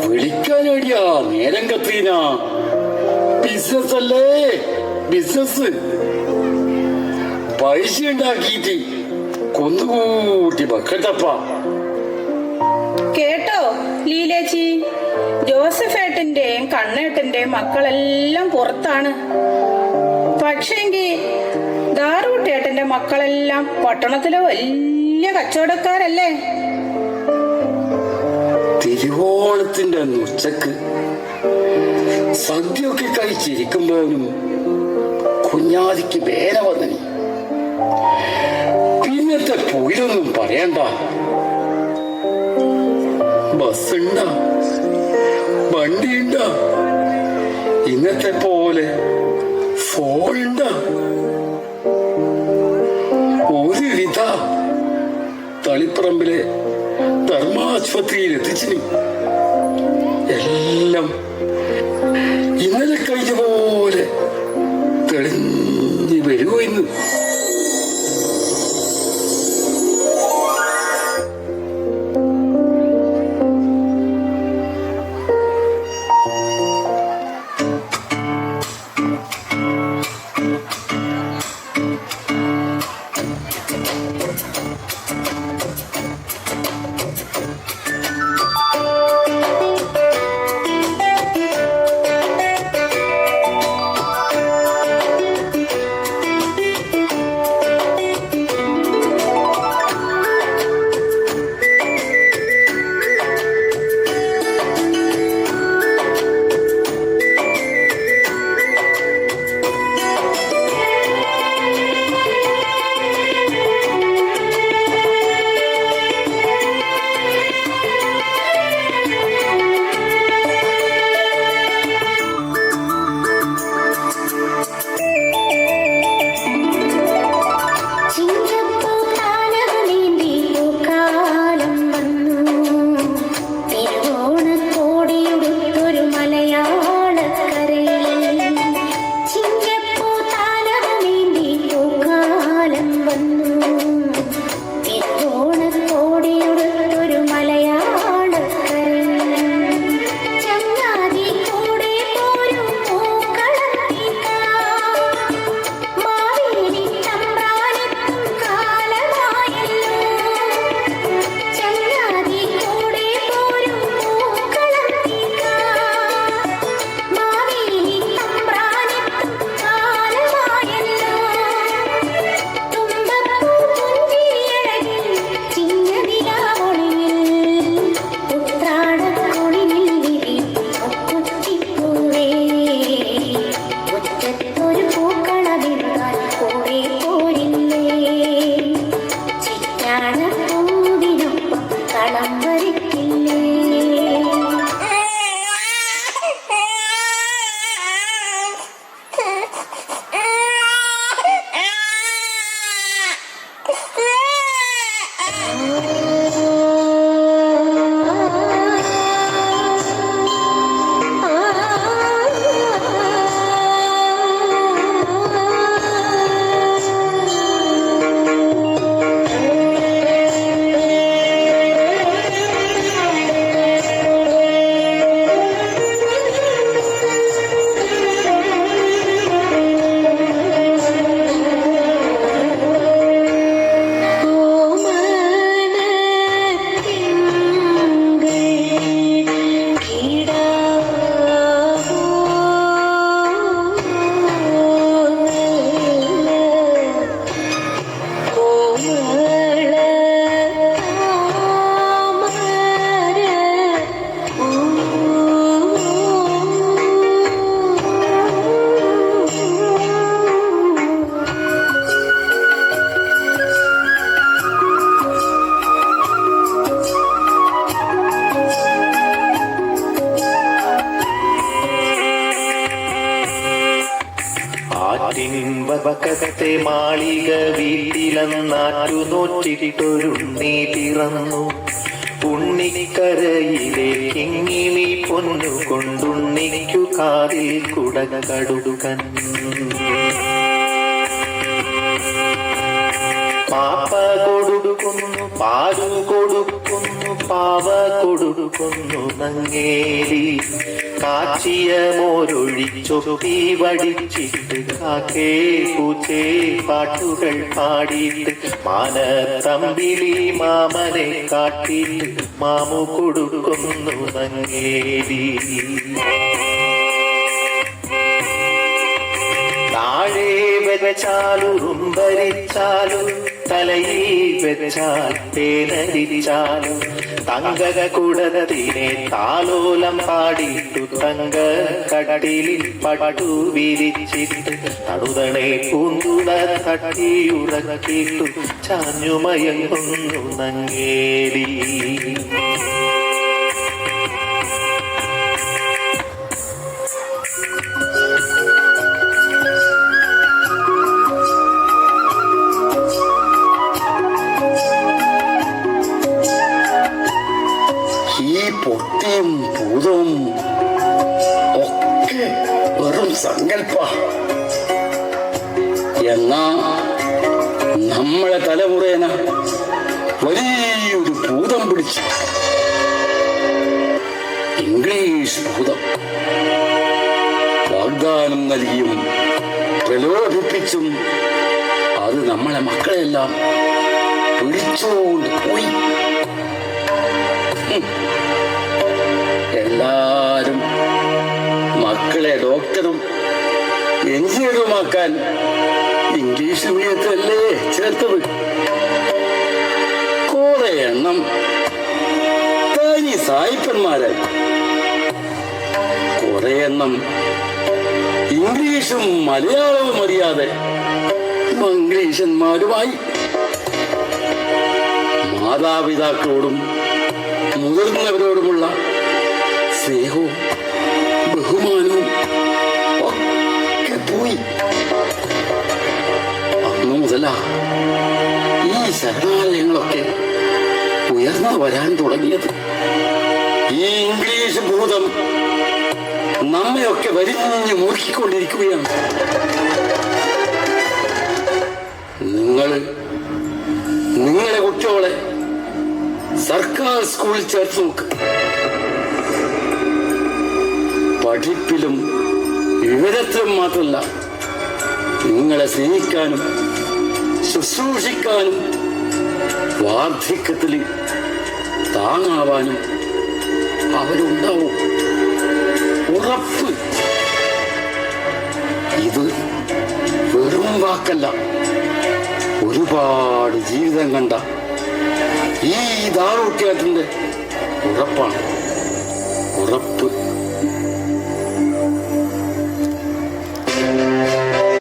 വിളിക്കാനടിയാ നേരം കത്രീന. ബിസിനസ് അല്ലേ, ബിസിനസ്. പൈസ ഉണ്ടാക്കിയിട്ട് കൊന്നുകൂട്ടി ബക്കട്ടപ്പ. കേട്ടോ ലീലേച്ചി, ജോസഫേട്ടന്റെയും കണ്ണേട്ടന്റെയും മക്കളെല്ലാം പുറത്താണ്. പക്ഷേങ്കി ദാറൂട്ടേട്ടന്റെ മക്കളെല്ലാം പട്ടണത്തിലെ വലിയ കച്ചവടക്കാരല്ലേ. തിരുവോണത്തിന്റെ ഉച്ചക്ക് സദ്യയൊക്കെ കഴിച്ചിരിക്കുമ്പോഴും കുഞ്ഞാതിക്ക് വേല വന്നു. പിന്നത്തെ പോയിലൊന്നും പറയണ്ട. ബസ്സുണ്ട, വണ്ടിയുണ്ട, ഇന്നത്തെ പോലെ ഫോണുണ്ട. ഒരു വിധ തളിപ്പറമ്പിലെ ധർമാശുപത്രിയിൽ എത്തിച്ചിന്. എല്ലാം ഇന്നലെ കഴിഞ്ഞ പോലെ തെളിഞ്ഞു വരുമോ ഇന്ന്. വക്കത്തെ മാളിക വീട്ടിലെന്നാറ്റു നോറ്റിട്ടൊരുണ്ണി പിറന്നു. ഉണ്ണിക്കരയിലെ കിങ്ങിണി പൊന്നു കൊണ്ടുണ്ണിക്കു കാതിൽ കുടകടുകൻ. പാപ്പ കൊടുക്കുന്നു പാലു കൊടുക്കുന്നു പാവ കൊടുക്കുന്നു നങ്ങേലി കാച്ചിയ മോരൊഴിച്ചൊപ്പി വടിച്ചിട്ട് കാക്കേ പൂച്ചേ പാട്ടുകൾ പാടിയിട്ട് മാനത്തമ്പിളി മാമനെ കാട്ടിയിട്ട് മാമു കൊടുക്കുന്നു നങ്ങേലി താഴെ വെച്ചാലുറുമ്പരിച്ചാലും തലയിൽ വെച്ചാൽ തേനരിച്ചാലും തങ്കക കുടത്തിനെ താലോലം പാടിയിട്ടു തങ്ക കടലിൽ പട്ടു വിരിച്ചിട്ട് തടുതണെ പൂന്തുണ തട്ടിയുറക്കിട്ടു ചാഞ്ഞുമയങ്ങുന്നു നങ്ങേലി ഈ പൊട്ടിയും ഭൂതവും ഒക്കെ വെറും സങ്കല്പ. എന്നാ നമ്മളെ തലമുറേന വലിയൊരു ഭൂതം പിടിച്ചു. ഇംഗ്ലീഷ് ഭൂതം. വാഗ്ദാനം നൽകിയും പ്രലോഭിപ്പിച്ചും അത് നമ്മളെ മക്കളെല്ലാം പിടിച്ചുകൊണ്ട് പോയി. എല്ലാരും മക്കളെ ഡോക്ടറും എഞ്ചിനീയറുമാക്കാൻ ഇംഗ്ലീഷ് മീഡിയത്തിലല്ലേ ചേർത്തത്. കുറെ എണ്ണം തനി സായിപ്പന്മാരായി, കുറെ എണ്ണം ഇംഗ്ലീഷും മലയാളവും അറിയാതെ മംഗ്ലീഷന്മാരുമായി. മാതാപിതാക്കളോടും മുതിർന്നവരോടുമുള്ള സ്നേഹവും ബഹുമാനവും ഒക്കെ പോയി. അന്നു മുതലാ ഈ ശരണാലയങ്ങളൊക്കെ ഉയർന്നു വരാൻ തുടങ്ങിയത്. ഈ ഇംഗ്ലീഷ് ഭൂതം നമ്മയൊക്കെ വരിഞ്ഞു മുറുക്കിക്കൊണ്ടിരിക്കുകയാണ്. നിങ്ങളെ കുട്ടികളെ സർക്കാർ സ്കൂളിൽ ചേർത്ത് നോക്ക്. പഠിപ്പിലും വിവരത്തിലും മാത്രമല്ല, നിങ്ങളെ സ്നേഹിക്കാനും ശുശ്രൂഷിക്കാനും വാർദ്ധക്യത്തിൽ താങ്ങാവാനും അവരുണ്ടാവും. ഉറപ്പ്. ഇത് വെറും വാക്കല്ല, ഒരുപാട് ജീവിതം കണ്ട ഈ ദാറുട്ടിയാട്ടിന്റെ ഉറപ്പാണ്. ഉറപ്പ്.